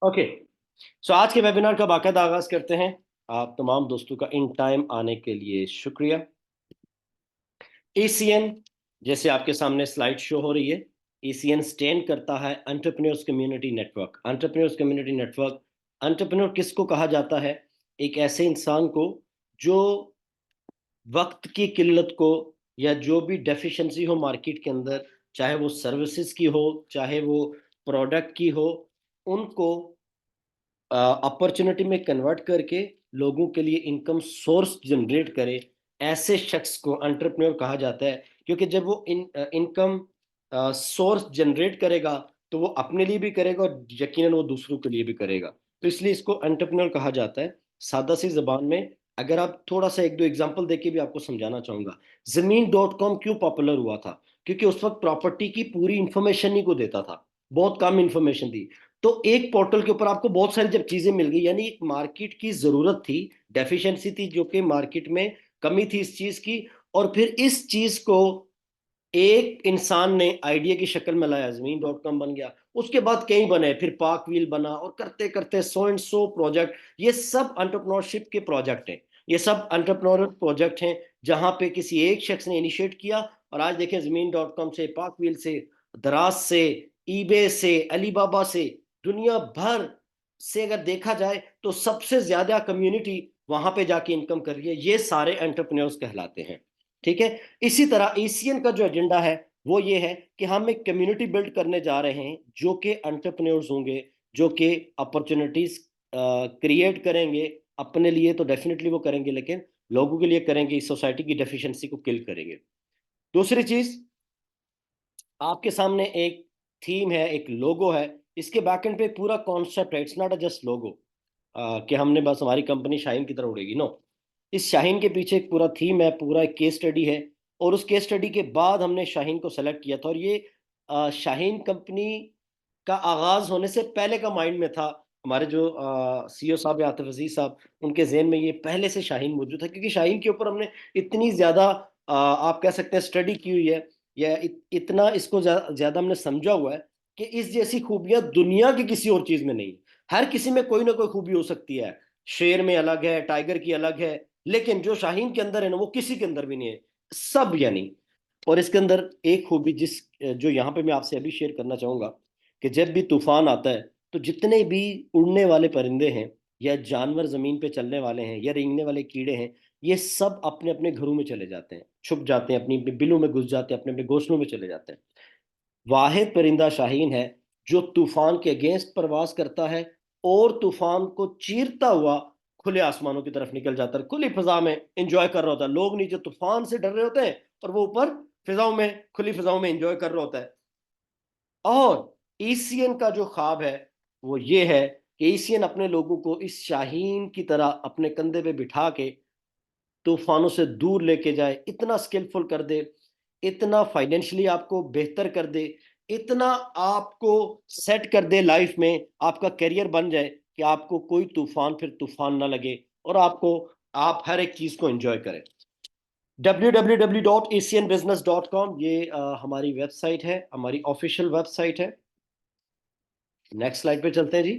Okay. सो आज के webinar का बाकायदा आगाज करते हैं। आप तमाम दोस्तों का इन टाइम आने के लिए शुक्रिया। एसीएन, जैसे आपके सामने स्लाइड शो हो रही है, एसीएन स्टैंड करता है entrepreneurs community network. Entrepreneurs community network, entrepreneur किसको कहा जाता है? एक ऐसे इंसान को जो वक्त की किल्लत को या जो भी डेफिशिएंसी हो मार्केट के अंदर, चाहे वो सर्विसेज की हो चाहे वो प्रोडक्ट की हो, उनको अपॉर्चुनिटी में कन्वर्ट करके लोगों के लिए इनकम सोर्स जनरेट करे, ऐसे शख्स को एंटरप्रेन्योर कहा जाता है। क्योंकि जब वो इनकम सोर्स जनरेट करेगा तो वो अपने लिए भी करेगा और यकीनन वो दूसरों के लिए भी करेगा। तो इसलिए इसको एंटरप्रेन्योर कहा जाता है। सादा सी जबान में अगर आप थोड़ा सा एक दो एग्जांपल देके भी आपको समझाना चाहूंगा। जमीन डॉट कॉम क्यों पॉपुलर हुआ था? क्योंकि उस वक्त प्रॉपर्टी की पूरी इंफॉर्मेशन ही को देता था, बहुत कम इंफॉर्मेशन थी। तो एक पोर्टल के ऊपर आपको बहुत सारी जब चीजें मिल गई, यानी एक मार्केट की जरूरत थी, डेफिशिएंसी थी, जो कि मार्केट में कमी थी इस चीज की। और फिर इस चीज को एक इंसान ने आइडिया की शक्ल में लाया, जमीन डॉट कॉम बन गया। उसके बाद कई बने, फिर पाक व्हील बना, और करते करते सो एंड सो प्रोजेक्ट। ये सब एंटरप्रेन्योरशिप के प्रोजेक्ट हैं, ये सब एंटरप्रेन्योरल प्रोजेक्ट हैं, जहां पे किसी एक शख्स ने इनिशिएट किया। और आज देखें, जमीन डॉट कॉम से, पाक व्हील से, दराज से, ईबे से, अलीबाबा से, दुनिया भर से अगर देखा जाए तो सबसे ज्यादा कम्युनिटी वहां पे जाके इनकम कर रही है। ये सारे एंटरप्रेन्योर्स कहलाते हैं। ठीक है। इसी तरह एशियन का जो एजेंडा है वो ये है कि हम एक कम्युनिटी बिल्ड करने जा रहे हैं जो कि एंटरप्रेन्योर्स होंगे, जो कि अपॉर्चुनिटीज क्रिएट करेंगे अपने लिए, तो डेफिनेटली वो करेंगे, लेकिन लोगों के लिए करेंगे, इस सोसाइटी की डेफिशिएंसी को किल करेंगे। दूसरी चीज, आपके सामने एक थीम है, एक लोगो है। इसके बैकएंड पे एक पूरा कॉन्सेप्ट है, इट्स नॉट अ जस्ट लोगो कि हमने बस हमारी कंपनी शाहीन की तरह उड़ेगी, नो। इस शाहीन के पीछे एक पूरा थीम है, पूरा एक केस स्टडी है। और उस केस स्टडी के बाद हमने शाहीन को सेलेक्ट किया था। और ये शाहीन कंपनी का आगाज होने से पहले का माइंड में था। हमारे जो सीईओ साहब या आतिफ अजीज साहब, उनके जहन में ये पहले से शाहीन मौजूद था, क्योंकि शाहीन के ऊपर हमने इतनी ज्यादा आप कह सकते हैं स्टडी की हुई है, या इतना इसको ज्यादा हमने समझा हुआ है कि इस जैसी खूबियां दुनिया की किसी और चीज में नहीं है। हर किसी में कोई ना कोई खूबी हो सकती है, शेर में अलग है, टाइगर की अलग है, लेकिन जो शाहीन के अंदर है ना, वो किसी के अंदर भी नहीं है, सब यानी। और इसके अंदर एक खूबी जिस जो यहाँ पे मैं आपसे अभी शेयर करना चाहूंगा, कि जब भी तूफान आता है तो जितने भी उड़ने वाले परिंदे हैं, या जानवर जमीन पे चलने वाले हैं, या रेंगने वाले कीड़े हैं, ये सब अपने अपने घरों में चले जाते हैं, छुप जाते हैं, अपनी अपनी बिलों में घुस जाते हैं, अपने अपने घोंसलों में चले जाते हैं। वाहिद परिंदा शाहीन है जो तूफान के अगेंस्ट प्रवास करता है, और तूफान को चीरता हुआ खुले आसमानों की तरफ निकल जाता है, खुली फिजा में एंजॉय कर रहा होता है। लोग नीचे तूफान से डर रहे होते हैं और वो ऊपर फिजाओं में, खुली फिजाओं में एंजॉय कर रहा होता है। और एशियन का जो ख्वाब है वो ये है कि एशियन अपने लोगों को इस शाहीन की तरह अपने कंधे पे बिठा के तूफानों से दूर लेके जाए, इतना स्किलफुल कर दे, इतना फाइनेंशियली आपको बेहतर कर दे, इतना आपको सेट कर दे लाइफ में, आपका करियर बन जाए कि आपको कोई तूफान फिर तूफान ना लगे, और आपको आप हर एक चीज को एंजॉय करें। www.asianbusiness.com, ये हमारी वेबसाइट है, हमारी ऑफिशियल वेबसाइट है। नेक्स्ट स्लाइड पे चलते हैं जी।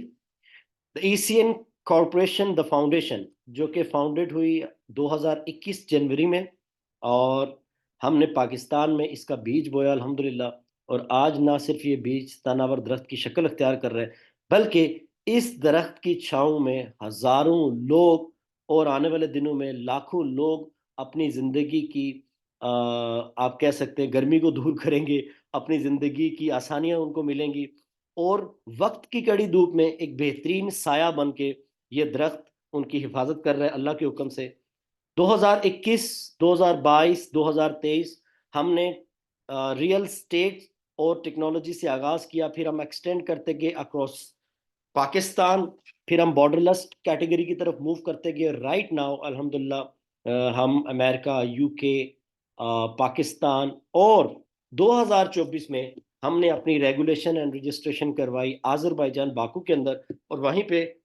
The Asian corporation the foundation, जो कि फाउंडेड हुई 2021 जनवरी में, और हमने पाकिस्तान में इसका बीज बोया अल्हम्दुलिल्लाह। और आज ना सिर्फ ये बीज तनावर दरख्त की शक्ल अख्तियार कर रहे हैं, बल्कि इस दरख्त की छाँव में हजारों लोग, और आने वाले दिनों में लाखों लोग अपनी ज़िंदगी की आप कह सकते हैं गर्मी को दूर करेंगे, अपनी ज़िंदगी की आसानियाँ उनको मिलेंगी, और वक्त की कड़ी धूप में एक बेहतरीन साया बन के ये दरख्त उनकी हिफाजत कर रहे हैं अल्लाह के हुक्म से। 2021, 2022, 2023 हमने रियल स्टेट और टेक्नोलॉजी से आगाज किया, फिर हम एक्सटेंड करते गए अक्रॉस पाकिस्तान, फिर हम बॉर्डरलेस कैटेगरी की तरफ मूव करते गए। राइट नाउ अल्हम्दुलिल्लाह हम अमेरिका, यूके, पाकिस्तान, और 2024 में हमने अपनी रेगुलेशन एंड रजिस्ट्रेशन करवाई आज़रबाईजान बाकू के अंदर। और वहीं पे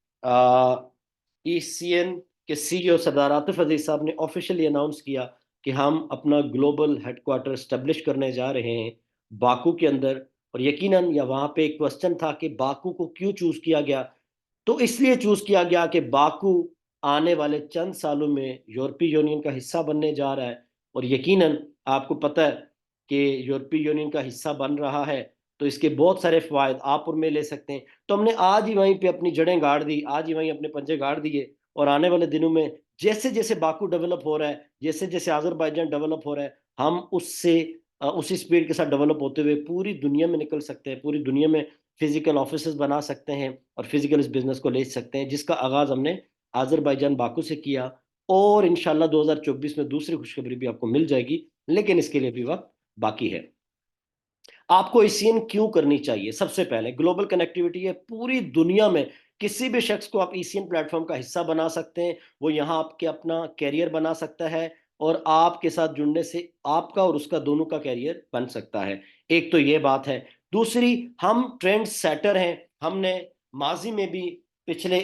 ईसीएन के सीईओ सरदार आतिफ अजीज साहब ने ऑफिशियली अनाउंस किया कि हम अपना ग्लोबल हेडक्वार्टर स्टेब्लिश करने जा रहे हैं बाकू के अंदर। और यकीनन या वहाँ पे एक क्वेश्चन था कि बाकू को क्यों चूज किया गया, तो इसलिए चूज किया गया कि बाकू आने वाले चंद सालों में यूरोपीय यूनियन का हिस्सा बनने जा रहा है, और यकीनन आपको पता है कि यूरोपीय यूनियन का हिस्सा बन रहा है तो इसके बहुत सारे फायदे आप और मैं ले सकते हैं। तो हमने आज ही वहीं पे अपनी जड़ें गाड़ दी, आज ही वहीं अपने पंजे गाड़ दिए, और आने वाले दिनों में जैसे जैसे बाकू डेवलप हो रहा है, जैसे जैसे आज़रबाईजान डेवलप हो रहा है, हम उससे उसी स्पीड के साथ डेवलप होते हुए पूरी दुनिया में निकल सकते हैं, पूरी दुनिया में फिजिकल ऑफिसेज बना सकते हैं और फिजिकल इस बिजनेस को ले सकते हैं, जिसका आगाज हमने आज़रबाईजान बाकू से किया। और इंशाल्लाह 2024 में दूसरी खुशखबरी भी आपको मिल जाएगी, लेकिन इसके लिए भी वक्त बाकी है। आपको ईसीएन क्यों करनी चाहिए? सबसे पहले ग्लोबल कनेक्टिविटी है, पूरी दुनिया में किसी भी शख्स को आप ईसीएन प्लेटफॉर्म का हिस्सा बना सकते हैं, वो यहाँ आपके अपना कैरियर बना सकता है, और आपके साथ जुड़ने से आपका और उसका दोनों का कैरियर बन सकता है। एक तो ये बात है। दूसरी, हम ट्रेंड सेटर हैं। हमने माजी में भी पिछले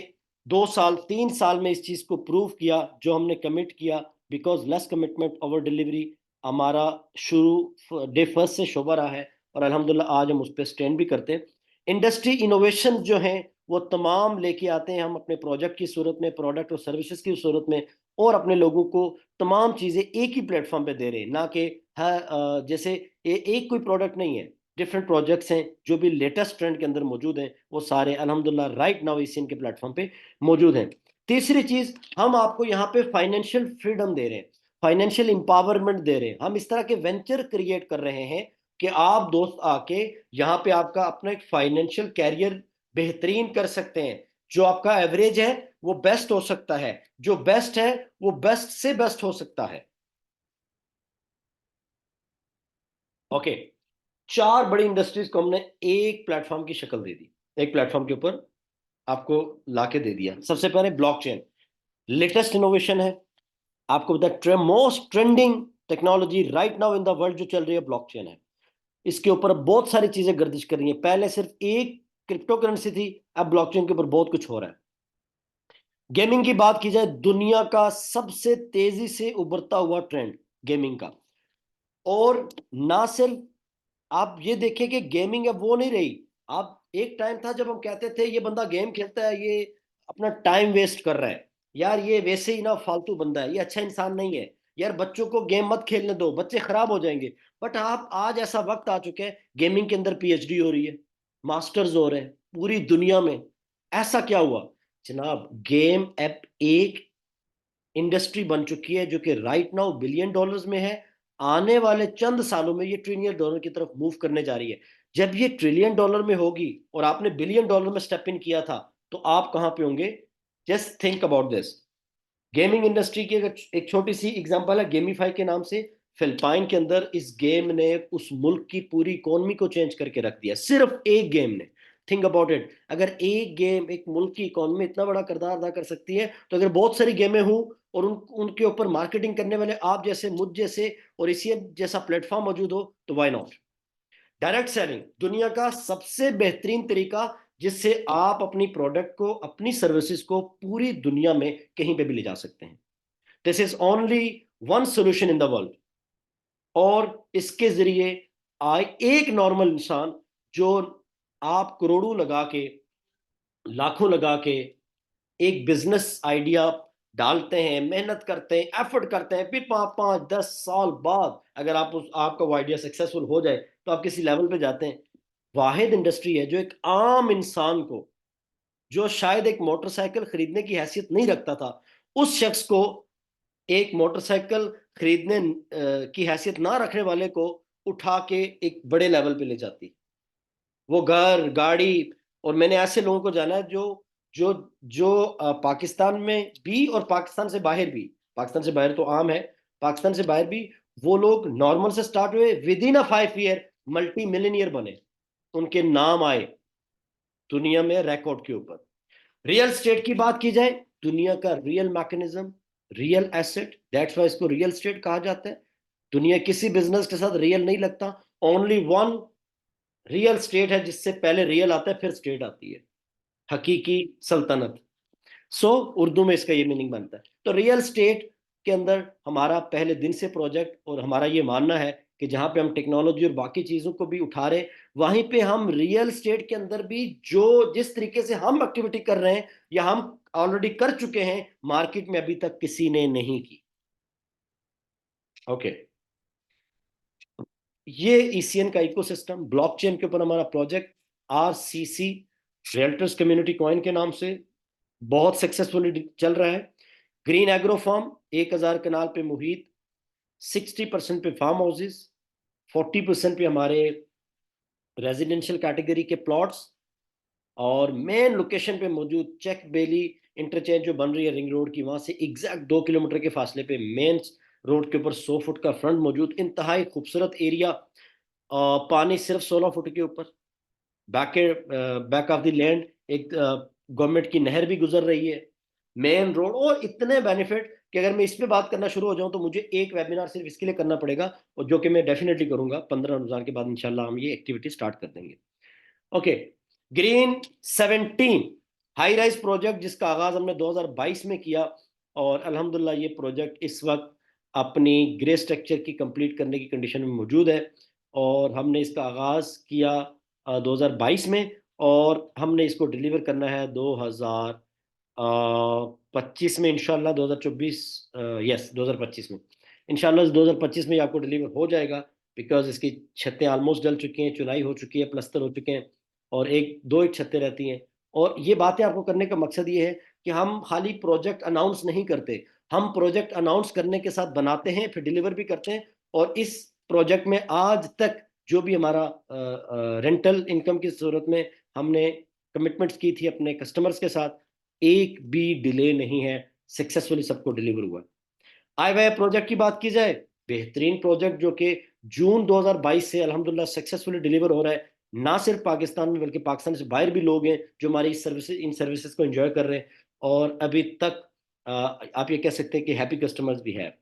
2 साल 3 साल में इस चीज को प्रूव किया, जो हमने कमिट किया, because less commitment over delivery हमारा शुरू डे फर्स्ट से शोभा रहा है, और अल्हम्दुलिल्लाह आज हम उस पर स्टैंड भी करते हैं। इंडस्ट्री इनोवेशन जो हैं वो तमाम लेके आते हैं हम अपने प्रोजेक्ट की सूरत में, प्रोडक्ट और सर्विसेज की सूरत में, और अपने लोगों को तमाम चीज़ें एक ही प्लेटफॉर्म पे दे रहे हैं, ना कि जैसे एक कोई प्रोडक्ट नहीं है, डिफरेंट प्रोजेक्ट्स हैं जो भी लेटेस्ट ट्रेंड के अंदर मौजूद हैं, वो सारे अल्हम्दुलिल्लाह राइट नाउ एशियन के प्लेटफॉर्म पे मौजूद हैं। तीसरी चीज़, हम आपको यहाँ पे फाइनेंशियल फ्रीडम दे रहे हैं, फाइनेंशियल इंपावरमेंट दे रहे हैं। हम इस तरह के वेंचर क्रिएट कर रहे हैं कि आप दोस्त आके यहाँ पे आपका अपना एक फाइनेंशियल कैरियर बेहतरीन कर सकते हैं। जो आपका एवरेज है वो बेस्ट हो सकता है, जो बेस्ट है वो बेस्ट से बेस्ट हो सकता है। ओके, 4 बड़ी इंडस्ट्रीज को हमने एक प्लेटफॉर्म की शक्ल दे दी, एक प्लेटफॉर्म के ऊपर आपको लाके दे दिया। सबसे पहले ब्लॉकचेन, लेटेस्ट इनोवेशन है। आपको बता, most trending technology right now in the world जो चल रही है ब्लॉकचेन है। इसके ऊपर बहुत सारी चीजें गर्दिश कर रही हैं। पहले सिर्फ एक क्रिप्टो करेंसी थी, अब ब्लॉकचेन के ऊपर बहुत कुछ हो रहा है। गेमिंग की बात की जाए, दुनिया का सबसे तेजी से उभरता हुआ ट्रेंड गेमिंग का। और ना सिर्फ आप ये देखें कि गेमिंग अब वो नहीं रही। आप, एक टाइम था जब हम कहते थे ये बंदा गेम खेलता है, ये अपना टाइम वेस्ट कर रहा है, यार ये वैसे ही ना फालतू बंदा है, ये अच्छा इंसान नहीं है, यार बच्चों को गेम मत खेलने दो, बच्चे खराब हो जाएंगे। बट आप, आज ऐसा वक्त आ चुका है, गेमिंग के अंदर पीएचडी हो रही है, मास्टर्स हो रहे हैं पूरी दुनिया में। ऐसा क्या हुआ जनाब? गेम ऐप एक इंडस्ट्री बन चुकी है जो कि राइट नाउ बिलियन डॉलर्स में है। आने वाले चंद सालों में ये ट्रिलियन डॉलर की तरफ मूव करने जा रही है। जब ये ट्रिलियन डॉलर में होगी और आपने बिलियन डॉलर में स्टेप इन किया था, तो आप कहां पे होंगे? Just think about this. Gaming industry की एक छोटी सी एग्जांपल है गेमीफाई के नाम से। फिलिपाइन के अंदर इस गेम ने उस मुल्क की पूरी इकोनॉमी को चेंज करके रख दिया, सिर्फ एक गेम ने। थिंक अबाउट इट, अगर एक गेम एक मुल्क की इकोनॉमी में इतना बड़ा किरदार अदा कर सकती है, तो अगर बहुत सारी गेमें हों और उनके ऊपर मार्केटिंग करने वाले आप जैसे, मुझ जैसे और इसी जैसा प्लेटफॉर्म मौजूद हो, तो वाई नॉट। डायरेक्ट सेलिंग दुनिया का सबसे बेहतरीन तरीका, जिससे आप अपनी प्रोडक्ट को, अपनी सर्विसेज को पूरी दुनिया में कहीं पे भी ले जा सकते हैं। This is only one solution in the world. और इसके जरिए आए एक नॉर्मल इंसान, जो आप करोड़ों लगा के, लाखों लगा के एक बिजनेस आइडिया डालते हैं, मेहनत करते हैं, एफर्ट करते हैं, फिर 5 5 10 साल बाद अगर आप आपका वो आइडिया सक्सेसफुल हो जाए, तो आप किसी लेवल पे जाते हैं। वाहिद इंडस्ट्री है जो एक आम इंसान को, जो शायद एक मोटरसाइकिल खरीदने की हैसियत नहीं रखता था, उस शख्स को, एक मोटरसाइकिल खरीदने की हैसियत ना रखने वाले को उठा के एक बड़े लेवल पे ले जाती। वो घर गाड़ी, और मैंने ऐसे लोगों को जाना है जो जो जो पाकिस्तान में भी और पाकिस्तान से बाहर भी, पाकिस्तान से बाहर तो आम है, पाकिस्तान से बाहर भी वो लोग नॉर्मल से स्टार्ट हुए, with in a 5 year multi millionaire बने, उनके नाम आए दुनिया में रिकॉर्ड के ऊपर। रियल स्टेट की बात की जाए, दुनिया का real mechanism, real asset, that's why इसको रियल स्टेट कहा जाता है। दुनिया किसी बिजनेस के साथ रियल नहीं लगता, ओनली वन रियल स्टेट है, जिससे पहले रियल आता है फिर स्टेट आती है, हकीकी सल्तनत। सो उर्दू में इसका ये मीनिंग बनता है। तो रियल स्टेट के अंदर हमारा पहले दिन से प्रोजेक्ट और हमारा ये मानना है कि जहां पे हम टेक्नोलॉजी और बाकी चीजों को भी उठा रहे, वहीं पे हम रियल स्टेट के अंदर भी जो जिस तरीके से हम एक्टिविटी कर रहे हैं या हम ऑलरेडी कर चुके हैं, मार्केट में अभी तक किसी ने नहीं की। ओके, ये ईसीएन का इकोसिस्टम, ब्लॉकचेन के ऊपर हमारा project RCC, realtors community coin के नाम से बहुत सक्सेसफुली चल रहा है। ग्रीन एग्रो फार्म, 1000 कनाल पे मुहित, 60% पे फार्म हाउसेस, 40% पे हमारे रेजिडेंशियल कैटेगरी के प्लॉट्स, और मेन लोकेशन पे मौजूद चेक बेली इंटरचेंज जो बन रही है रिंग रोड की, वहां से एग्जैक्ट 2 किलोमीटर के फासले पे मेन रोड के ऊपर 100 फुट का फ्रंट मौजूद, इंतहाई खूबसूरत एरिया। पानी सिर्फ 16 फुट के ऊपर, बैक ऑफ द लैंड एक गवर्नमेंट की नहर भी गुजर रही है, मेन रोड, और इतने बेनिफिट कि अगर मैं इस पे बात करना शुरू हो जाऊं तो मुझे एक वेबिनार सिर्फ इसके लिए करना पड़ेगा, और जो कि मैं डेफिनेटली करूंगा। 15 रमजान के बाद इंशाल्लाह हम ये एक्टिविटी स्टार्ट कर देंगे। Okay, green 17 high rise project, जिसका आगाज हमने 2022 में किया, और अल्हम्दुलिल्लाह ये प्रोजेक्ट इस वक्त अपनी ग्रे स्ट्रक्चर की कंप्लीट करने की कंडीशन में मौजूद है, और हमने इसका आगाज किया 2022 में, और हमने इसको डिलीवर करना है 2025 में इंशाल्लाह। 2024, यस 2025 में इंशाल्लाह, 2025 में आपको डिलीवर हो जाएगा, बिकॉज इसकी छतें ऑलमोस्ट डल चुकी हैं, चुनाई हो चुकी है, प्लस्तर हो चुके हैं, और एक दो एक छतें रहती हैं। और ये बातें आपको करने का मकसद ये है कि हम खाली प्रोजेक्ट अनाउंस नहीं करते, हम प्रोजेक्ट अनाउंस करने के साथ बनाते हैं, फिर डिलीवर भी करते हैं। और इस प्रोजेक्ट में आज तक जो भी हमारा रेंटल इनकम की सूरत में हमने कमिटमेंट्स की थी अपने कस्टमर्स के साथ, एक भी डिले नहीं है, सक्सेसफुली सबको डिलीवर हुआ। आए हुए प्रोजेक्ट की बात की जाए, बेहतरीन प्रोजेक्ट जो कि जून 2022 से अल्हम्दुलिल्लाह सक्सेसफुली डिलीवर हो रहा है, ना सिर्फ पाकिस्तान में बल्कि पाकिस्तान से बाहर भी लोग हैं जो हमारी इन सर्विसेज को एंजॉय कर रहे हैं, और अभी तक आप ये कह सकते हैं कि हैप्पी कस्टमर्स भी है।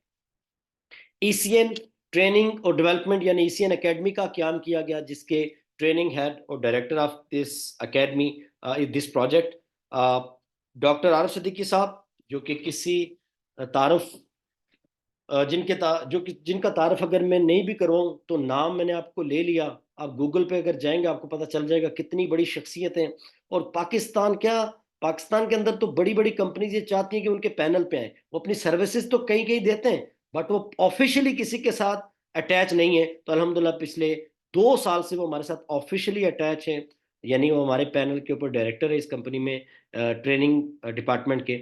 ईसीएन ट्रेनिंग और डेवलपमेंट यानी ईसीएन एकेडमी का क्याम किया गया, जिसके ट्रेनिंग हेड और director of this academy this project doctor Arif Siddiqui साहब, जो कि किसी तारुफ जिनका तारफ अगर मैं नहीं भी करूँ तो नाम मैंने आपको ले लिया, आप गूगल पे अगर जाएंगे आपको पता चल जाएगा कितनी बड़ी शख्सियत है। और पाकिस्तान क्या, पाकिस्तान के अंदर तो बड़ी बड़ी कंपनीज ये चाहती हैं कि उनके पैनल पे आए, वो अपनी सर्विसेज तो कहीं कहीं देते हैं, बट वो ऑफिशियली किसी के साथ अटैच नहीं है। तो अल्हम्दुलिल्लाह पिछले 2 साल से वो हमारे साथ ऑफिशियली अटैच है, यानी वो हमारे पैनल के ऊपर डायरेक्टर है इस कंपनी में, ट्रेनिंग डिपार्टमेंट के।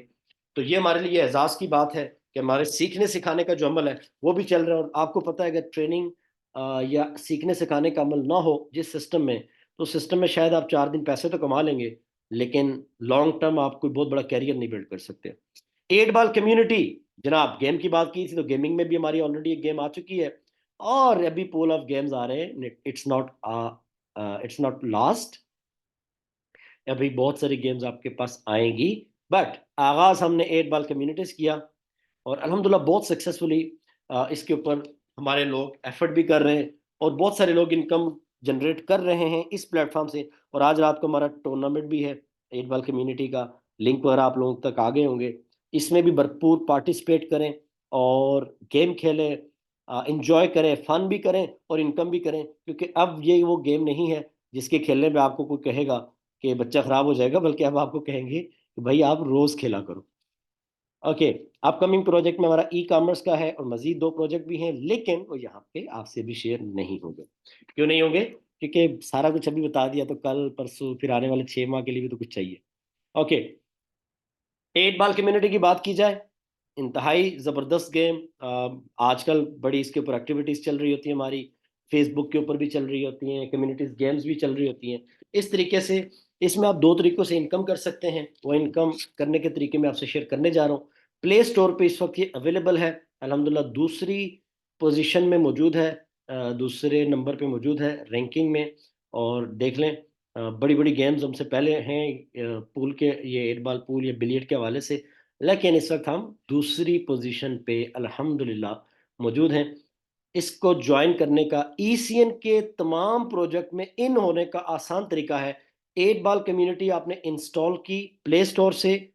तो ये हमारे लिए एजाज की बात है कि हमारे सीखने सिखाने का जो अमल है वो भी चल रहा है। और आपको पता है अगर ट्रेनिंग या सीखने सिखाने का अमल ना हो जिस सिस्टम में, तो सिस्टम में शायद आप 4 दिन पैसे तो कमा लेंगे, लेकिन लॉन्ग टर्म आप कोई बहुत बड़ा कैरियर नहीं बिल्ड कर सकते। 8 बॉल कम्युनिटी, जनाब गेम की बात की थी तो गेमिंग में भी हमारी ऑलरेडी एक गेम आ चुकी है, और अभी पूल ऑफ गेम्स आ रहे हैं। इट्स नॉट लास्ट, अभी बहुत सारी गेम्स आपके पास आएंगी, बट आगाज हमने 8 बॉल कम्युनिटीज किया, और अल्हम्दुलिल्लाह बहुत सक्सेसफुली इसके ऊपर हमारे लोग एफर्ट भी कर रहे हैं, और बहुत सारे लोग इनकम जनरेट कर रहे हैं इस प्लेटफॉर्म से। और आज रात को हमारा टूर्नामेंट भी है 8 बॉल कम्युनिटी का, लिंक वगैरह आप लोगों तक आ गए होंगे। इसमें भी भरपूर पार्टिसिपेट करें और गेम खेलें, इंजॉय करें, फन भी करें और इनकम भी करें, क्योंकि अब ये वो गेम नहीं है जिसके खेलने में आपको कोई कहेगा कि बच्चा खराब हो जाएगा, बल्कि अब आपको कहेंगे कि भाई आप रोज खेला करो। ओके, अपकमिंग प्रोजेक्ट में हमारा ई कॉमर्स का है, और मजीद 2 प्रोजेक्ट भी हैं, लेकिन वो यहाँ पे आपसे भी शेयर नहीं होंगे। क्यों नहीं होंगे? क्योंकि सारा कुछ अभी बता दिया तो कल परसों फिर आने वाले 6 माह के लिए भी तो कुछ चाहिए। ओके, 8 बॉल कम्युनिटी की बात की जाए, इंतहाई ज़बरदस्त गेम। आजकल बड़ी इसके ऊपर एक्टिविटीज़ चल रही होती हैं हमारी, फेसबुक के ऊपर भी चल रही होती हैं, कम्युनिटीज़ गेम्स भी चल रही होती हैं। इस तरीके से इसमें आप 2 तरीकों से इनकम कर सकते हैं, वो इनकम करने के तरीके मैं आपसे शेयर करने जा रहा हूँ। प्ले स्टोर पे इस वक्त ये अवेलेबल है, अल्हम्दुलिल्लाह दूसरी पोजीशन में मौजूद है, दूसरे नंबर पे मौजूद है रैंकिंग में। और देख लें, बड़ी बड़ी गेम्स हमसे पहले हैं पूल के, ये 8 बॉल पूल या बिलियर्ड के हवाले से, लेकिन इस वक्त हम दूसरी पोजीशन पे अल्हम्दुलिल्लाह मौजूद हैं। इसको ज्वाइन करने का, ईसीएन के तमाम प्रोजेक्ट में इन होने का आसान तरीका है। 8 बॉल कम्युनिटी आपने इंस्टॉल की प्ले स्टोर से,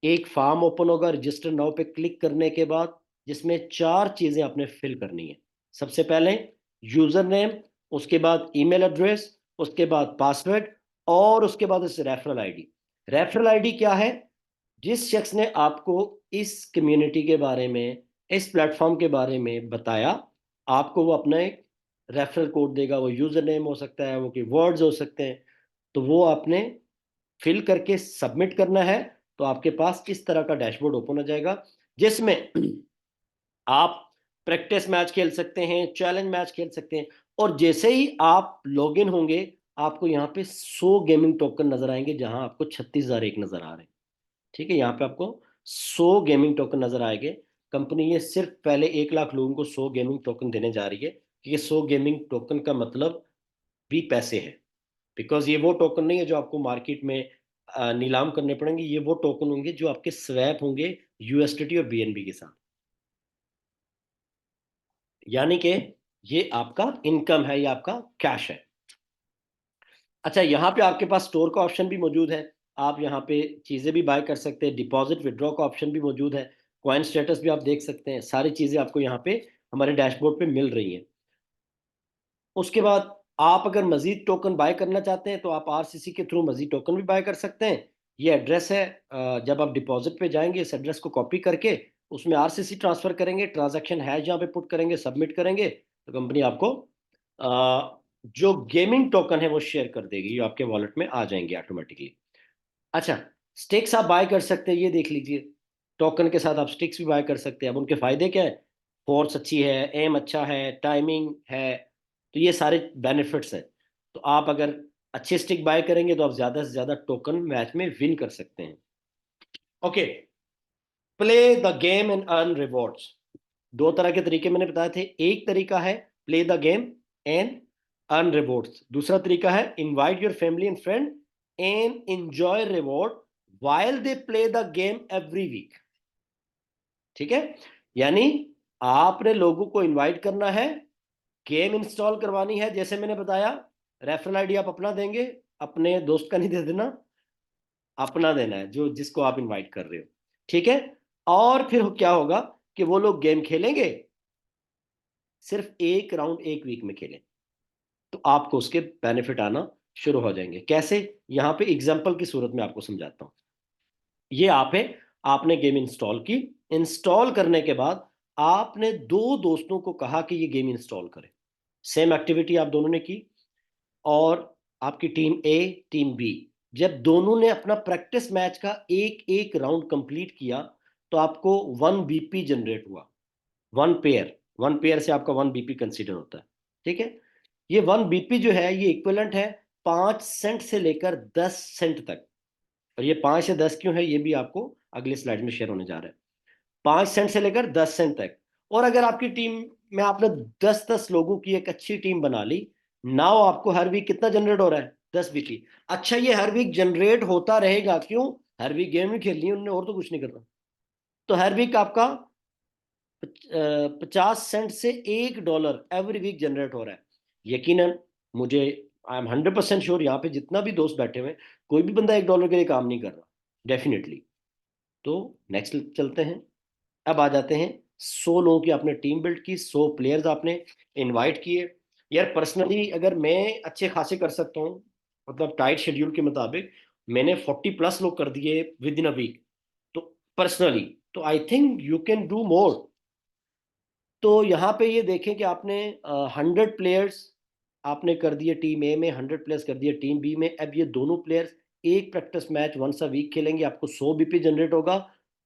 एक फार्म ओपन होगा रजिस्टर नाउ पे क्लिक करने के बाद, जिसमें 4 चीजें आपने फिल करनी है। सबसे पहले यूजर नेम, उसके बाद ईमेल एड्रेस, उसके बाद पासवर्ड, और उसके बाद इस रेफरल आईडी। रेफरल आईडी क्या है? जिस शख्स ने आपको इस कम्युनिटी के बारे में, इस प्लेटफॉर्म के बारे में बताया, आपको वो अपना एक रेफरल कोड देगा। वो यूजर नेम हो सकता है, वो कोई वर्ड्स हो सकते हैं। तो वो आपने फिल करके सबमिट करना है। तो आपके पास इस तरह का डैशबोर्ड ओपन हो जाएगा, जिसमें आप प्रैक्टिस मैच खेल सकते हैं, चैलेंज मैच खेल सकते हैं। और जैसे ही आप लॉगिन होंगे, आपको यहाँ पे 100 गेमिंग टोकन नजर आएंगे, जहां आपको 36,001 नजर आ रहे हैं। ठीक है, यहाँ पे आपको 100 गेमिंग टोकन नजर आएंगे। कंपनी ये सिर्फ पहले 1 लाख लोगों को 100 गेमिंग टोकन देने जा रही है, कि ये 100 गेमिंग टोकन का मतलब भी पैसे है। बिकॉज ये वो टोकन नहीं है जो आपको मार्केट में नीलाम करने पड़ेंगे। ये वो टोकन होंगे जो आपके स्वैप होंगे यूएसडीटी और बीएनबी के साथ। यानी कि ये आपका इनकम है, ये आपका कैश है। अच्छा, यहाँ पे आपके पास स्टोर का ऑप्शन भी मौजूद है। आप यहाँ पे चीज़ें भी बाय कर सकते हैं। डिपॉजिट विड्रॉ का ऑप्शन भी मौजूद है। कॉइन स्टेटस भी आप देख सकते हैं। सारी चीज़ें आपको यहाँ पे हमारे डैशबोर्ड पे मिल रही हैं। उसके बाद आप अगर मजीद टोकन बाय करना चाहते हैं, तो आप आरसीसी के थ्रू मजीद टोकन भी बाय कर सकते हैं। ये एड्रेस है, जब आप डिपॉजिट पे जाएंगे, इस एड्रेस को कॉपी करके उसमें आरसीसी ट्रांसफर करेंगे, ट्रांजैक्शन हैश यहाँ पे पुट करेंगे, सबमिट करेंगे, तो कंपनी आपको जो गेमिंग टोकन है वो शेयर कर देगी, ये आपके वॉलेट में आ जाएंगे ऑटोमेटिकली। अच्छा, स्टिक्स आप बाय कर सकते हैं, ये देख लीजिए। टोकन के साथ आप स्टिक्स भी बाय कर सकते हैं। अब उनके फायदे क्या है? फोर्स अच्छी है, एम अच्छा है, टाइमिंग है। तो ये सारे बेनिफिट्स हैं। तो आप अगर अच्छे स्टिक बाय करेंगे, तो आप ज्यादा से ज्यादा टोकन मैच में विन कर सकते हैं। Okay, play the game and earn rewards. दो तरह के तरीके मैंने बताए थे। एक तरीका है play the game and earn rewards. दूसरा तरीका है invite your family and friend and enjoy reward while they play the game every week। ठीक है, यानी आपने लोगों को इनवाइट करना है, गेम इंस्टॉल करवानी है, जैसे मैंने बताया। रेफरल आईडी आप अपना देंगे, अपने दोस्त का नहीं दे देना, अपना देना है जो जिसको आप इनवाइट कर रहे हो। ठीक है, और फिर क्या होगा कि वो लोग गेम खेलेंगे, सिर्फ एक राउंड एक वीक में खेलें, तो आपको उसके बेनिफिट आना शुरू हो जाएंगे। कैसे? यहां पे एग्जांपल की सूरत में आपको समझाता हूं। ये आप है, आपने गेम इंस्टॉल की। इंस्टॉल करने के बाद आपने दो दोस्तों को कहा कि ये गेम इंस्टॉल करें। सेम एक्टिविटी आप दोनों ने की, और आपकी टीम ए, टीम बी, जब दोनों ने अपना प्रैक्टिस मैच का एक एक राउंड कंप्लीट किया, तो आपको 1 बीपी जनरेट हुआ। 1 पेयर, 1 पेयर से आपका 1 बीपी कंसीडर होता है। ठीक है, ये 1 बीपी जो है, ये इक्विवेलेंट है 5 सेंट से लेकर 10 सेंट तक। और ये 5 से 10 क्यों है, ये भी आपको अगले स्लाइड में शेयर होने जा रहा है। 5 सेंट से लेकर 10 सेंट तक। और अगर आपकी टीम में आपने 10-10 लोगों की एक अच्छी टीम बना ली, नाउ आपको हर वीक कितना जनरेट हो रहा है? 10 बीपी। अच्छा, ये हर वीक जनरेट होता रहेगा, क्यों? हर वीक गेम ही खेलनी है उन्होंने, और तो कुछ नहीं करना। तो हर वीक आपका 50 सेंट से $1 एवरी वीक जनरेट हो रहा है। यकीनन, मुझे आई एम 100% श्योर, यहाँ पे जितना भी दोस्त बैठे हुए हैं, कोई भी बंदा $1 के लिए काम नहीं कर रहा, डेफिनेटली। तो नेक्स्ट चलते हैं। अब आ जाते हैं, 100 लोगों की आपने टीम बिल्ड की, 100 प्लेयर्स आपने इनवाइट किए। यार पर्सनली अगर मैं अच्छे खासे कर सकता हूँ, मतलब टाइट शेड्यूल के मुताबिक मैंने 40+ लोग कर दिए विद इन अ वीक। तो पर्सनली, तो I think you can do more. तो यहाँ पे ये देखें कि आपने 100 प्लेयर्स आपने कर दिए टीम ए में, 100 प्लेयर्स कर दिए टीम बी में। अब ये दोनों प्लेयर्स एक practice match once a week खेलेंगे, आपको 100 बीपी जनरेट होगा।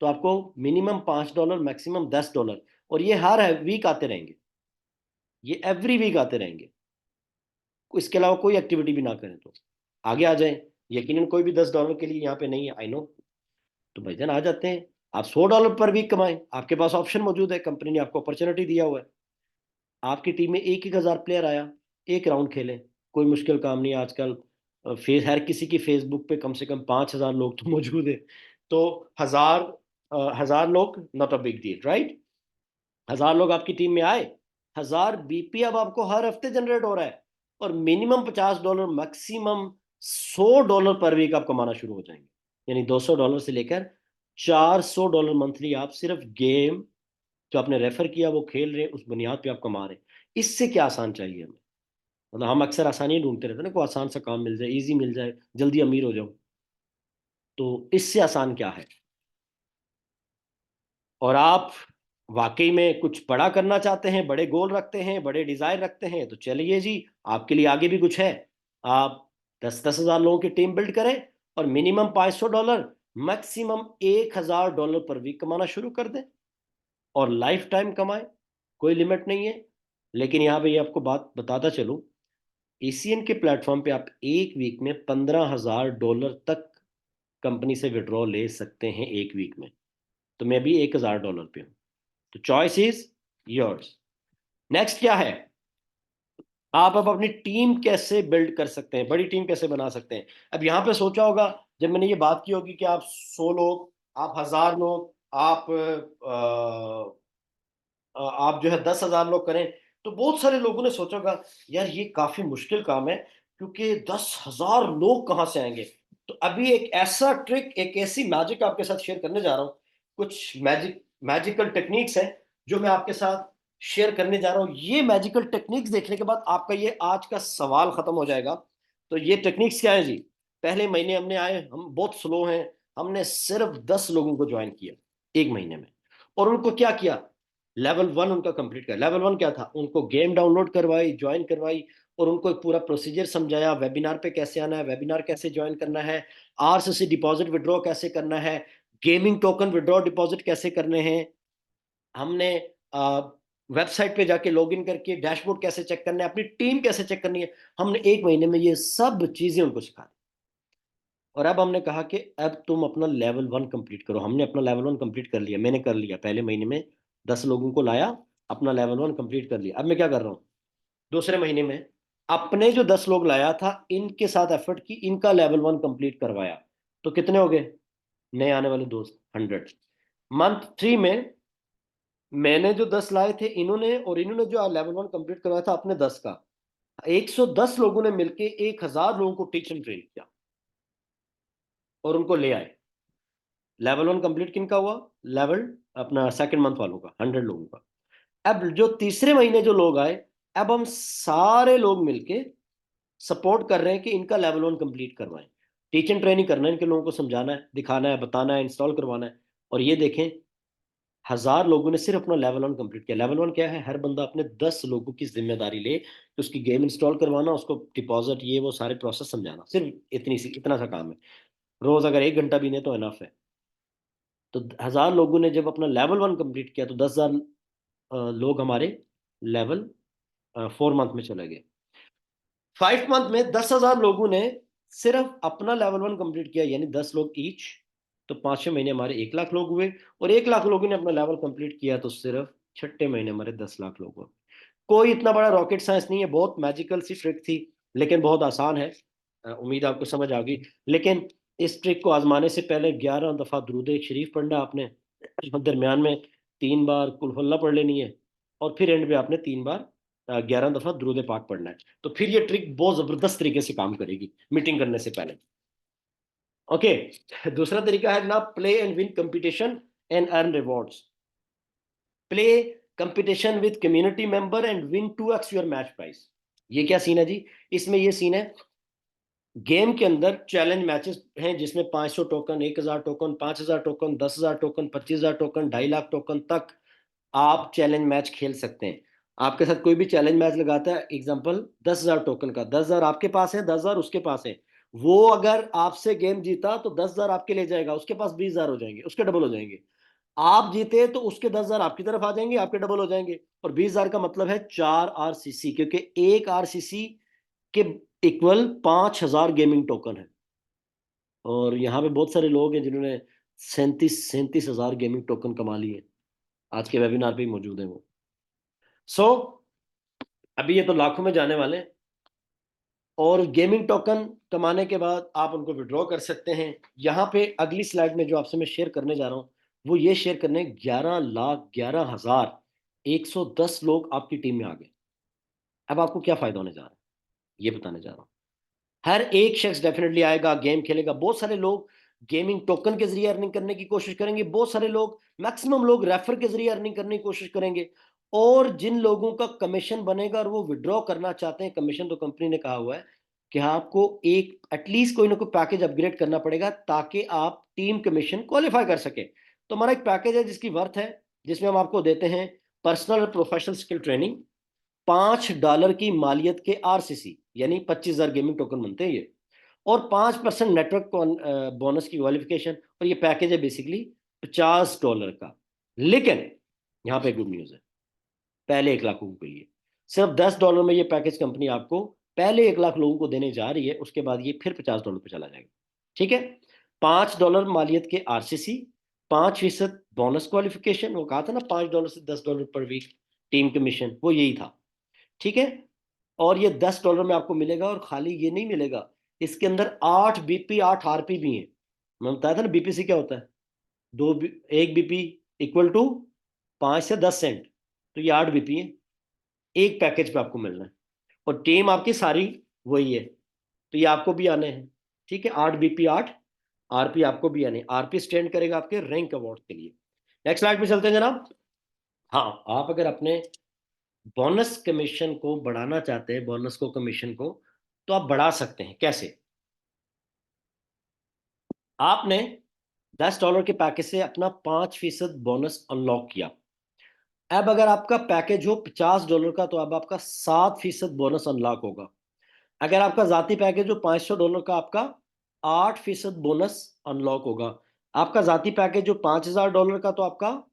तो आपको मिनिमम $5, मैक्सिमम $10, और ये हर वीक आते रहेंगे, ये एवरी वीक आते रहेंगे। इसके अलावा कोई एक्टिविटी भी ना करें तो आगे आ जाएं। यकीनन कोई भी $10 के लिए यहाँ पे नहीं है, आई नो। तो भाईजान आ जाते हैं, आप $100 पर वीक कमाएं। आपके पास ऑप्शन मौजूद है, कंपनी ने आपको अपॉर्चुनिटी दिया हुआ है। आपकी टीम में एक एक हजार प्लेयर आया, एक राउंड खेलें, कोई मुश्किल काम नहीं है आजकल। फेस हर किसी की फेसबुक पे कम से कम 5,000 लोग तो मौजूद है। तो हजार हजार लोग not a big deal, right? 1,000 लोग आपकी टीम में आए, 1,000 बीपी अब आपको हर हफ्ते जनरेट हो रहा है। और मिनिमम $50, मैक्सिमम $100 पर वीक आप कमाना शुरू हो जाएंगे। यानी $200 से लेकर $400 मंथली आप सिर्फ गेम जो आपने रेफर किया वो खेल रहे हैं, उस बुनियाद पे आप कमा रहे हैं। इससे क्या आसान चाहिए हमें? मतलब हम अक्सर आसानी ढूंढते रहते हैं ना, कोई आसान सा काम मिल जाए, इजी मिल जाए, जल्दी अमीर हो जाओ। तो इससे आसान क्या है? और आप वाकई में कुछ बड़ा करना चाहते हैं, बड़े गोल रखते हैं, बड़े डिजायर रखते हैं, तो चलिए जी, आपके लिए आगे भी कुछ है। आप 10-10 हजार लोगों की टीम बिल्ड करें और मिनिमम $500, मैक्सिमम $1,000 पर वीक कमाना शुरू कर दें, और लाइफ टाइम कमाएं। कोई लिमिट नहीं है। लेकिन यहाँ पे ये आपको बात बताता चलूं, एसीएन के प्लेटफॉर्म पे आप एक वीक में $15,000 तक कंपनी से विड्रॉ ले सकते हैं एक वीक में। तो मैं भी $1,000 पे हूँ। तो चॉइस इज योर्स। नेक्स्ट क्या है? आप अब अपनी टीम कैसे बिल्ड कर सकते हैं, बड़ी टीम कैसे बना सकते हैं? अब यहाँ पे सोचा होगा, जब मैंने ये बात की होगी कि आप 100 लोग, आप 1,000 लोग, आप जो है 10,000 लोग करें, तो बहुत सारे लोगों ने सोचा होगा यार ये काफी मुश्किल काम है, क्योंकि 10,000 लोग कहाँ से आएंगे। तो अभी एक ऐसा ट्रिक, एक ऐसी मैजिक आपके साथ शेयर करने जा रहा हूँ। कुछ मैजिकल टेक्निक्स हैं जो मैं आपके साथ शेयर करने जा रहा हूँ। ये मैजिकल टेक्निक्स देखने के बाद आपका ये आज का सवाल खत्म हो जाएगा। तो ये टेक्निक्स क्या है जी? पहले महीने हमने आए, हम बहुत स्लो हैं, हमने सिर्फ 10 लोगों को ज्वाइन किया एक महीने में, और उनको क्या किया, लेवल 1 उनका कंप्लीट किया। लेवल 1 क्या था? उनको गेम डाउनलोड करवाई, ज्वाइन करवाई, और उनको एक पूरा प्रोसीजर समझाया, वेबिनार पे कैसे आना है, वेबिनार कैसे ज्वाइन करना है, आरसीसी डिपॉजिट विड्रॉ कैसे करना है, गेमिंग टोकन विड्रॉ डिपॉजिट कैसे करने हैं। हमने वेबसाइट पे जाके लॉगिन करके डैशबोर्ड कैसे चेक करना है, अपनी टीम कैसे चेक करनी है, हमने एक महीने में ये सब चीजें उनको सिखा दी। और अब हमने कहा कि अब तुम अपना लेवल 1 कंप्लीट करो। हमने अपना लेवल 1 कंप्लीट कर लिया, मैंने कर लिया पहले महीने में, 10 लोगों को लाया, अपना लेवल 1 कंप्लीट कर लिया। अब मैं क्या कर रहा हूँ, दूसरे महीने में अपने जो 10 लोग लाया था इनके साथ एफर्ट की, इनका लेवल 1 कंप्लीट करवाया। तो कितने हो गए नए आने वाले दोस्त? 100। मंथ 3 में मैंने जो 10 लाए थे इन्होंने, और इन्होंने जो लेवल 1 कंप्लीट करवाया था अपने 10 का, 110 लोगों ने मिलके 1,000 लोगों को टीच एंड ट्रेन किया और उनको ले आए। लेवल 1 कंप्लीट किन का हुआ? लेवल अपना सेकंड मंथ वालों का, 100 लोगों का। अब जो तीसरे महीने जो लोग आए, अब हम सारे लोग मिलके सपोर्ट कर रहे हैं कि इनका लेवल 1 कंप्लीट करवाएं। टीच एंड ट्रेनिंग करना है, इनके लोगों को समझाना है, दिखाना है, बताना है, इंस्टॉल करवाना है। और ये देखें, 1,000 लोगों ने सिर्फ अपना लेवल 1 कंप्लीट किया। लेवल 1 क्या है? हर बंदा अपने 10 लोगों की जिम्मेदारी ले, तो उसकी गेम इंस्टॉल करवाना, उसको डिपॉजिट, ये वो सारे प्रोसेस समझाना, सिर्फ इतना सा काम है। रोज अगर 1 घंटा भी नहीं तो इनफ है। तो 1,000 लोगों ने जब अपना लेवल 1 कंप्लीट किया, तो 10,000 लोग हमारे लेवल 4 मंथ में चले गए। 5 मंथ में 10,000 लोगों ने सिर्फ अपना लेवल 1 कंप्लीट किया, यानी 10 लोग ईच। तो 5वें महीने हमारे 1 लाख लोग हुए, और 1 लाख लोगों ने अपना लेवल कंप्लीट किया, तो सिर्फ छठे महीने हमारे 10 लाख लोग हुए। कोई इतना बड़ा रॉकेट साइंस नहीं है, बहुत मैजिकल सी ट्रिक थी, लेकिन बहुत आसान है। उम्मीद आपको समझ आ गई। लेकिन इस ट्रिक को आजमाने से पहले 11 दफा दुरूद शरीफ पढ़ना आपने, दरमियान में 3 बार कुल हुवल्लाह पढ़ लेनी है, और फिर एंड पे आपने 3 बार 11 दफा दुरूद पाक पढ़ना है। तो फिर ये ट्रिक बहुत जबरदस्त तरीके से काम करेगी मीटिंग करने से पहले। ओके। दूसरा तरीका है जनाब, play and win competition and earn rewards. Play competition with community member and win 2x your match price. ये क्या सीन है जी? इसमें ये सीन है, गेम के अंदर चैलेंज मैचेस हैं जिसमें 500 token, 1,000 token, 5,000 token, 10,000 token, 25,000 token, 2.5 lakh token तक आप चैलेंज मैच खेल सकते हैं। आपके साथ कोई भी चैलेंज मैच लगाता है, एग्जांपल 10,000 टोकन का, 10,000 आपके पास है, 10,000 उसके पास है। वो अगर आपसे गेम जीता तो 10,000 आपके ले जाएगा, उसके पास 20,000 हो जाएंगे, उसके डबल हो जाएंगे। आप जीते तो उसके 10,000 आपकी तरफ आ जाएंगे, आपके डबल हो जाएंगे। और 20,000 का मतलब है 4 आरसीसी, क्योंकि एक आरसीसी के इक्वल 5,000 गेमिंग टोकन है। और यहाँ पे बहुत सारे लोग हैं जिन्होंने 37,000 गेमिंग टोकन कमा लिए। आज के वेबिनार पे ही मौजूद है वो। सो अभी ये तो लाखों में जाने वाले हैं, और गेमिंग टोकन कमाने के बाद आप उनको विड्रॉ कर सकते हैं। यहाँ पे अगली स्लाइड में जो आपसे मैं शेयर करने जा रहा हूँ, वो ये शेयर करने, 11,11,110 लोग आपकी टीम में आ गए। अब आपको क्या फायदा होने जा रहा है, ये बताने जा रहा हूँ। हर एक शख्स डेफिनेटली आएगा, गेम खेलेगा। बहुत सारे लोग गेमिंग टोकन के जरिए अर्निंग करने की कोशिश करेंगे, बहुत सारे लोग, मैक्सिमम लोग रेफर के जरिए अर्निंग करने की कोशिश करेंगे। और जिन लोगों का कमीशन बनेगा और वो विड्रॉ करना चाहते हैं कमीशन, तो कंपनी ने कहा हुआ है कि आपको एक एटलीस्ट कोई ना कोई पैकेज अपग्रेड करना पड़ेगा ताकि आप टीम कमीशन क्वालिफाई कर सके। तो हमारा एक पैकेज है जिसकी वर्थ है, जिसमें हम आपको देते हैं पर्सनल और प्रोफेशनल स्किल ट्रेनिंग, $5 की मालियत के आरसीसी, यानी 25,000 गेमिंग टोकन बनते हैं ये, और 5% नेटवर्क बोनस की क्वालिफिकेशन। और ये पैकेज है बेसिकली $50 का। लेकिन यहाँ पे गुड न्यूज है, पहले 1 लाख लोगों के लिए सिर्फ $10 में ये पैकेज कंपनी आपको पहले 1 लाख लोगों को देने जा रही है, उसके बाद ये फिर $50 पे चला जाएगा। ठीक है, $5 मालियत के आरसीसी, 5% बोनस क्वालिफिकेशन, वो कहा था ना $5 से $10 पर वीक टीम कमीशन, वो यही था। ठीक है, और ये $10 में आपको मिलेगा, और खाली ये नहीं मिलेगा, इसके अंदर 8 बीपी 8 आरपी भी है। मैं बताया था ना बीपीसी क्या होता है, 1 बीपी इक्वल टू 5 से 10 सेंट, तो ये 8 बीपी है, एक पैकेज पे आपको मिलना है। और टीम आपकी सारी वही है, तो ये आपको भी आने हैं। ठीक है, 8 बीपी 8 आरपी आपको भी आने, आरपी स्टैंड करेगा आपके रैंक अवार्ड के लिए। नेक्स्ट स्लाइड पे चलते हैं जनाब। हाँ, आप अगर अपने बोनस कमीशन को बढ़ाना चाहते हैं, बोनस को कमीशन को, तो आप बढ़ा सकते हैं। कैसे? आपने $10 के पैकेज से अपना 5% बोनस अनलॉक किया। अब अगर आपका पैकेज हो $50 का, तो अब आपका 7% बोनस अनलॉक होगा। अगर आपका जाती पैकेज हो $500 का, आपका 8% बोनस अनलॉक होगा। आपका जाती पैकेज हो $5,000 का, तो आपका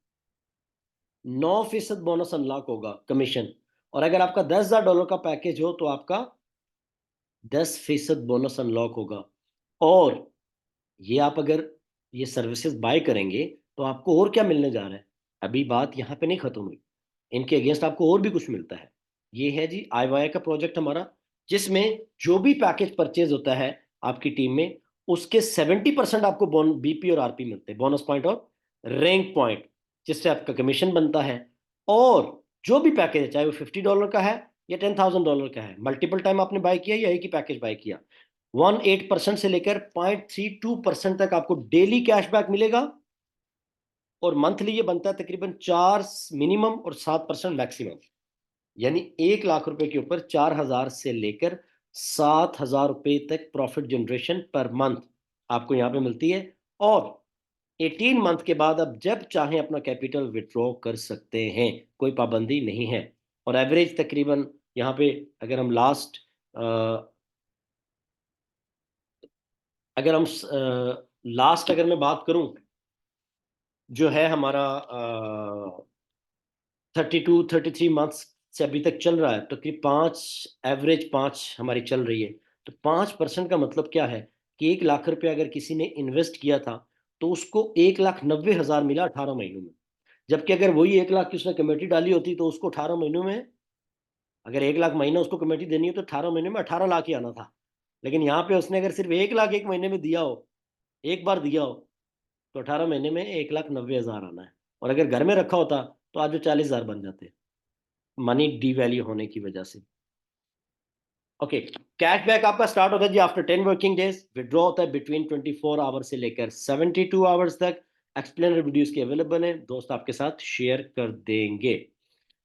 9% बोनस अनलॉक होगा कमीशन। और अगर आपका $10,000 का पैकेज हो, तो आपका 10% बोनस अनलॉक होगा। और ये आप अगर ये सर्विसेज बाय करेंगे, तो आपको और क्या मिलने जा रहा है, अभी बात यहाँ पे नहीं खत्म हुई, इनके अगेंस्ट आपको और भी कुछ मिलता है। ये है जी आईवाई का प्रोजेक्ट हमारा, जिसमें जो भी पैकेज परचेज होता है आपकी टीम में, उसके 70% आपको बीपी और आरपी मिलते हैं, बोनस पॉइंट और रैंक पॉइंट, जिससे आपका कमीशन बनता है। और जो भी पैकेज है, चाहे वो $50 का है या $10,000 का है, मल्टीपल टाइम आपने बाय किया या एक ही पैकेज बाय किया, 1.8% से लेकर 0.32% तक आपको डेली कैशबैक मिलेगा। और मंथली ये बनता है तकरीबन 4 मिनिमम और 7% मैक्सिमम, यानी 1 लाख रुपए के ऊपर 4,000 से लेकर 7,000 रुपए तक प्रॉफिट जनरेशन पर मंथ आपको यहाँ पे मिलती है। और 18 मंथ के बाद आप जब चाहें अपना कैपिटल विड्रॉ कर सकते हैं, कोई पाबंदी नहीं है। और एवरेज तकरीबन यहाँ पे अगर हम लास्ट अगर मैं बात करूं, जो है हमारा 32-33 मंथ्स से अभी तक चल रहा है, तो करीब 5 हमारी चल रही है। तो 5% का मतलब क्या है कि 1 लाख रुपया अगर किसी ने इन्वेस्ट किया था, तो उसको 1,90,000 मिला 18 महीनों में। जबकि अगर वही 1 लाख की उसने कमेटी डाली होती, तो उसको 18 महीनों में, अगर 1 लाख महीना उसको कमेटी देनी है, तो 18 महीने में 18 लाख ही आना था। लेकिन यहाँ पे उसने अगर सिर्फ 1 लाख एक महीने में दिया हो, एक बार दिया हो, तो 18 महीने में 1,90,000 आना है। और अगर घर में रखा होता, तो आज वो 40,000 बन जाते, मनी डीवैल्यू होने की वजह से। ओके, कैशबैक आपका स्टार्ट होता है जी आफ्टर 10 वर्किंग डेज, विड्रॉ होता है बिटवीन 24 आवर्स से लेकर 72 आवर्स तक। एक्सप्लेनर वीडियोस के अवेलेबल है, दोस्त आपके साथ शेयर कर देंगे।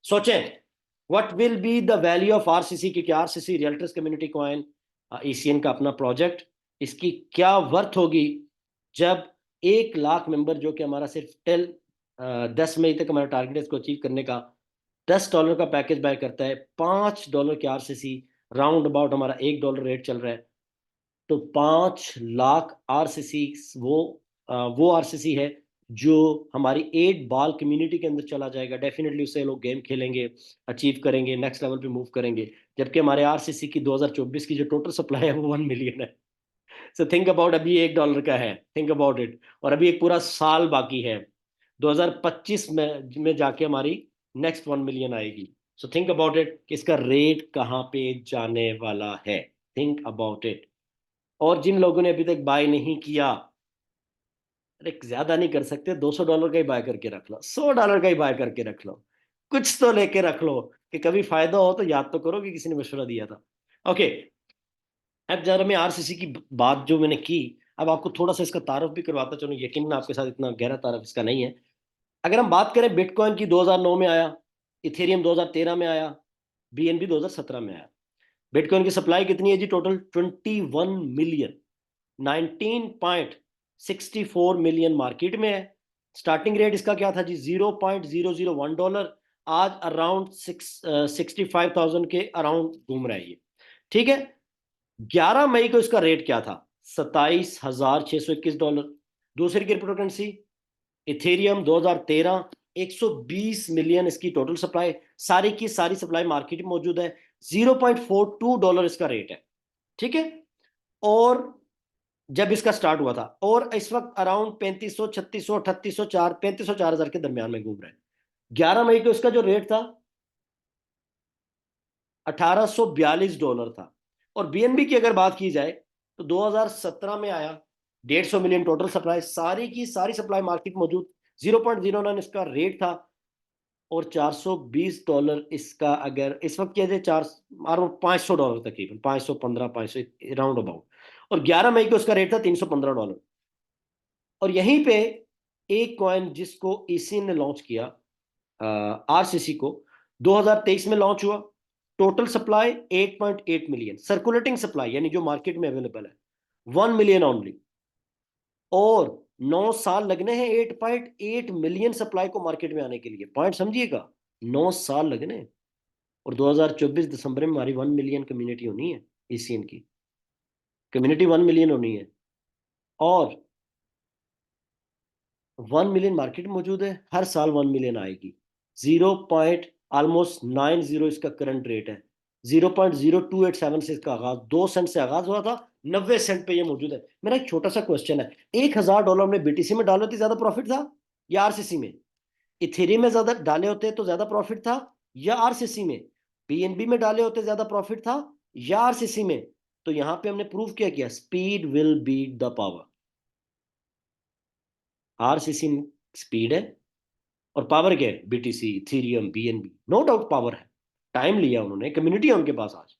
सोचें, what will be the value of RCC, क्योंकि RCC realtors community coin ECN का अपना प्रोजेक्ट, इसकी क्या वर्थ होगी जब 1 लाख मेंबर, जो कि हमारा सिर्फ टिल 10 मई तक हमारा टारगेट है इसको अचीव करने का, $10 का पैकेज बाय करता है, $5 की आरसीसी, राउंड अबाउट हमारा $1 रेट चल रहा है, तो 5 लाख आरसीसी, वो आरसीसी है जो हमारी 8 बाल कम्युनिटी के अंदर चला जाएगा। डेफिनेटली उससे लोग गेम खेलेंगे, अचीव करेंगे, नेक्स्ट लेवल पे मूव करेंगे। जबकि हमारे आरसीसी की 2024 की जो टोटल सप्लाई है वो 1 मिलियन है। सो थिंक अबाउट, अभी $1 का है, थिंक अबाउट इट। और अभी एक पूरा साल बाकी है, 2025 में जाके हमारी नेक्स्ट 1 मिलियन आएगी। सो थिंक अबाउट इट कि इसका रेट कहाँ पे जाने वाला है, थिंक अबाउट इट। और जिन लोगों ने अभी तक बाय नहीं किया, अरे ज्यादा नहीं कर सकते, $200 का ही बाय करके रख लो, $100 का ही बाय करके रख लो, कुछ तो लेके रख लो कि कभी फायदा हो तो याद तो करो कि किसी ने मशवरा दिया था। ओके, अब जरा मैं आरसीसी की बात जो मैंने की, अब आपको थोड़ा सा इसका तारफ भी करवाता चलो, यकीन आपके साथ इतना गहरा तारफ इसका नहीं है। अगर हम बात करें बिटकॉइन की, 2009 में आया, इथेरियम 2013 में आया, BNB 2017 में आया। बिटकॉइन की सप्लाई कितनी है जी? टोटल 21 मिलियन, 19.64 मिलियन मार्केट में है। स्टार्टिंग रेट इसका क्या था जी? $0.001। आज अराउंड 65,000 के अराउंड घूम रहा है ये, ठीक है। 11 मई को इसका रेट क्या था? $27,621। दूसरी क्रिप्टो करेंसी इथेरियम 2013, 120 मिलियन इसकी टोटल सप्लाई, सारी की सारी सप्लाई मार्केट में मौजूद है। $0.42 इसका रेट है, ठीक है। और जब इसका स्टार्ट हुआ था, और इस वक्त अराउंड 3500, 3600, 3804, 35,000 के दरमियान में घूम रहे हैं। 11 मई को इसका जो रेट था $1842 था। और BNB की अगर बात की जाए तो 2017 में आया, 150 मिलियन टोटल सप्लाई, सारी की सारी सप्लाई मार्केट मौजूद, 0.09 इसका रेट था। और $420 इसका, अगर इस वक्त किया जाए, $500 तकरीबन, 515, 500 राउंड अबाउट। और 11 मई को उसका रेट था $315। और यहीं पे एक कॉइन जिसको इसी ने लॉन्च किया, RCC को, 2023 में लॉन्च हुआ। Total supply 8.8 million, circulating supply यानी जो मार्केट में अवेलेबल है 1 मिलियन ओनली। और 9 साल लगने हैं 8.8 मिलियन सप्लाई को मार्केट में आने के लिए। पॉइंट समझिएगा, 9 साल लगने हैं। और 2024 दिसंबर में हमारी 1 मिलियन कम्युनिटी होनी है, ECN की कम्युनिटी 1 मिलियन होनी है। और 1 मिलियन मार्केट मौजूद है, हर साल 1 मिलियन आएगी। 0.90 इसका करंट रेट है। 0.0287 से इसका आगाज, 2 सेंट से आगाज हुआ था, 90 सेंट पे ये मौजूद है। मेरा एक छोटा सा क्वेश्चन है, $1,000 हमने BTC में डाले थे, ज्यादा प्रॉफिट था या RCC में? इथेरियम में ज्यादा डाले होते तो ज्यादा प्रॉफिट था या RCC में? BNB में डाले होते ज्यादा प्रॉफिट था या RCC में? तो यहां पे हमने प्रूव क्या किया? Speed will beat the power. RCC speed है और पावर क्या है? BTC, Ethereum, BNB, no doubt power है। टाइम लिया उन्होंने, कम्युनिटी है उनके पास आज।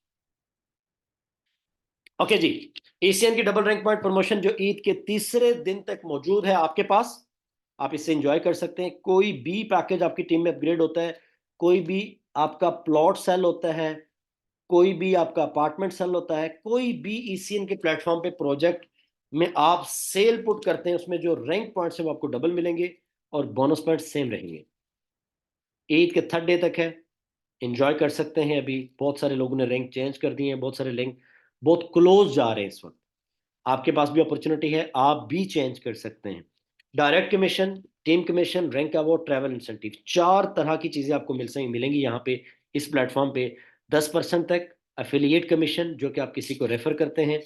ओके जी, एशियन की डबल रैंक पॉइंट प्रमोशन जो ईद के तीसरे दिन तक मौजूद है आपके पास, आप इससे एंजॉय कर सकते हैं। कोई भी पैकेज आपकी टीम में अपग्रेड होता है, कोई भी आपका प्लॉट सेल होता है, कोई भी आपका अपार्टमेंट सेल होता है, कोई भी ECN के प्लेटफॉर्म पे प्रोजेक्ट में आप सेल पुट करते हैं, उसमें जो रैंक पॉइंट्स है वो आपको डबल मिलेंगे और बोनस पॉइंट सेम रहेंगे। ईद के थर्ड डे तक है, एंजॉय कर सकते हैं। अभी बहुत सारे लोगों ने रैंक चेंज कर दिए हैं, बहुत सारे रैंक बहुत क्लोज जा रहे हैं इस वक्त। आपके पास भी अपॉर्चुनिटी है, आप भी चेंज कर सकते हैं। Direct commission, team commission, rank award, travel incentive, 4 तरह की चीजें आपको मिलेंगी यहाँ पे, इस प्लेटफॉर्म पे। 10% तक एफिलिएट कमीशन, जो कि आप किसी को रेफर करते हैं।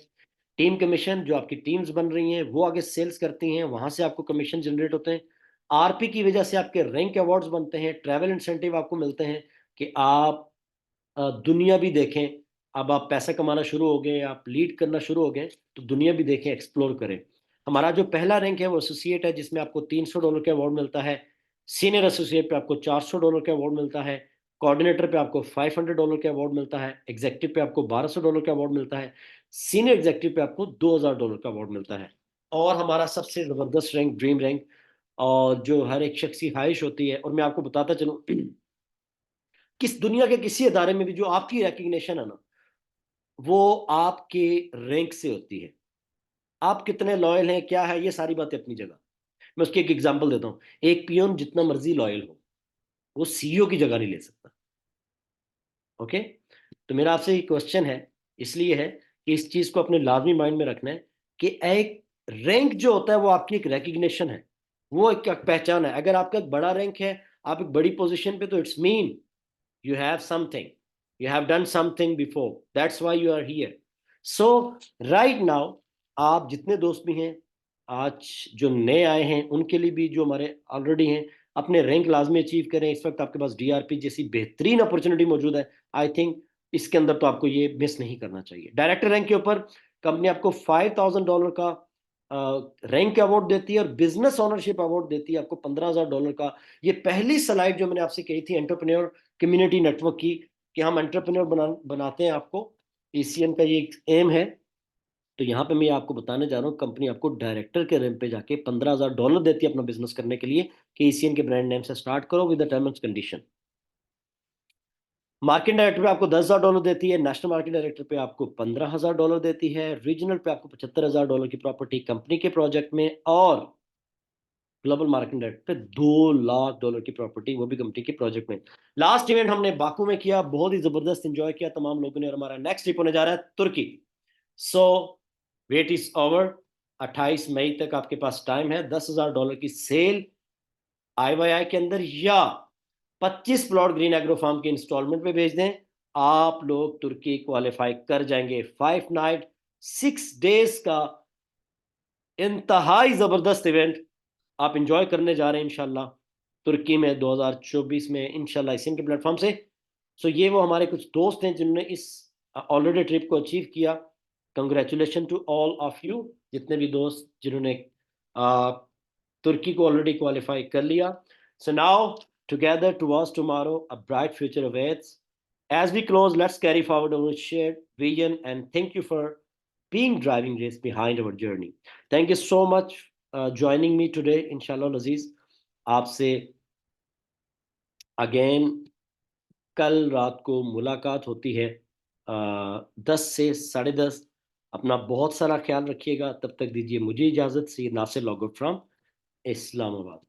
टीम कमीशन, जो आपकी टीम्स बन रही हैं वो आगे सेल्स करती हैं, वहां से आपको कमीशन जनरेट होते हैं। RP की वजह से आपके रैंक अवार्ड्स बनते हैं। ट्रैवल इंसेंटिव आपको मिलते हैं कि आप दुनिया भी देखें। अब आप पैसा कमाना शुरू हो गए, आप लीड करना शुरू हो गए, तो दुनिया भी देखें, एक्सप्लोर करें। हमारा जो पहला रैंक है वो एसोसिएट है, जिसमें आपको $300 का अवार्ड मिलता है। सीनियर एसोसिएट पे आपको $400 का अवार्ड मिलता है। कोऑर्डिनेटर पे आपको $500 का अवार्ड मिलता है। एग्जेक्टिव पे आपको $1,200 का अवार्ड मिलता है। सीनियर एग्जेक्टिव पे आपको $2,000 का अवार्ड मिलता है। और हमारा सबसे जबरदस्त रैंक, ड्रीम रैंक, और जो हर एक शख्स की ख्वाहिश होती है, और मैं आपको बताता चलूं, किस दुनिया के किसी अदारे में भी जो आपकी रिकग्निशन है ना, वो आपके रैंक से होती है। आप कितने लॉयल हैं, क्या है, ये सारी बातें अपनी जगह। मैं उसकी एक एग्जांपल देता हूँ। एक पियोन जितना मर्जी लॉयल हो, वो CEO की जगह नहीं ले सकता। ओके। तो मेरा आपसे एक क्वेश्चन है, इसलिए है कि इस चीज को अपने लाजमी माइंड में रखना है कि एक रैंक जो होता है वो आपकी एक रिकग्निशन है, वो एक पहचान है। अगर आपका एक बड़ा रैंक है, आप एक बड़ी पोजीशन पे, तो it's mean you have something, you have done something before, that's why you are here. So right now, आप जितने दोस्त भी हैं आज, जो नए आए हैं उनके लिए भी, जो हमारे ऑलरेडी हैं, अपने रैंक लाजमी अचीव करें। इस वक्त आपके पास DRP जैसी बेहतरीन अपॉर्चुनिटी मौजूद है। आई थिंक इसके अंदर तो आपको ये मिस नहीं करना चाहिए। डायरेक्टर रैंक के ऊपर कंपनी आपको $5,000 का रैंक अवार्ड देती है, और बिजनेस ओनरशिप अवार्ड देती है आपको $15,000 का। ये पहली स्लाइड जो मैंने आपसे कही थी एंटरप्रेन्योर कम्युनिटी नेटवर्क की, कि हम एंटरप्रेन्योर बनाते हैं आपको, ECN का ये एम है। तो यहाँ पे मैं आपको बताने जा रहा हूँ, कंपनी आपको डायरेक्टर के रैंक पे जाके $15,000 देती है अपना बिजनेस करने के लिए, कि ECN के ब्रांड नेम से स्टार्ट करो with the terms and condition. Market director पे आपको $10,000 देती है, नेशनल मार्केट डायरेक्टर पे आपको $15,000 देती है, रीजनल पे आपको $75,000 की प्रॉपर्टी कंपनी के प्रोजेक्ट में, और ग्लोबल मार्केट डायरेक्टर पे $2 लाख की प्रॉपर्टी, वो भी कंपनी के प्रोजेक्ट में। लास्ट इवेंट हमने बाकू में किया, बहुत ही जबरदस्त एंजॉय किया तमाम लोगों ने, और हमारा नेक्स्ट ट्रिप होने जा रहा है तुर्की। सो वेट इज ओवर। 28 मई तक आपके पास टाइम है। $10,000 की सेल IYI के अंदर, या 25 प्लॉट ग्रीन एग्रो फार्म के इंस्टॉलमेंट पे भेज दें, आप लोग तुर्की क्वालिफाई कर जाएंगे। 5 नाइट 6 डेज का इंतहाई जबरदस्त इवेंट आप इंजॉय करने जा रहे हैं इंशाल्लाह, तुर्की में 2024 में इंशाल्लाह इसी के प्लेटफॉर्म से। सो ये वो हमारे कुछ दोस्त हैं जिन्होंने इस ऑलरेडी ट्रिप को अचीव किया। Congratulation to all of you, जितने भी दोस्त जिन्होंने तुर्की को ऑलरेडी क्वालिफाई कर लिया। So now together towards tomorrow a bright future awaits. As we close, let's carry forward our shared vision and thank you for being driving race behind our journey. Thank you so much joining me today, inshallah Aziz. आपसे again कल रात को मुलाकात होती है 10 से 10:30। अपना बहुत सारा ख्याल रखिएगा, तब तक दीजिए मुझे इजाजत। सी नासिर लॉग फ्रॉम इस्लामाबाद।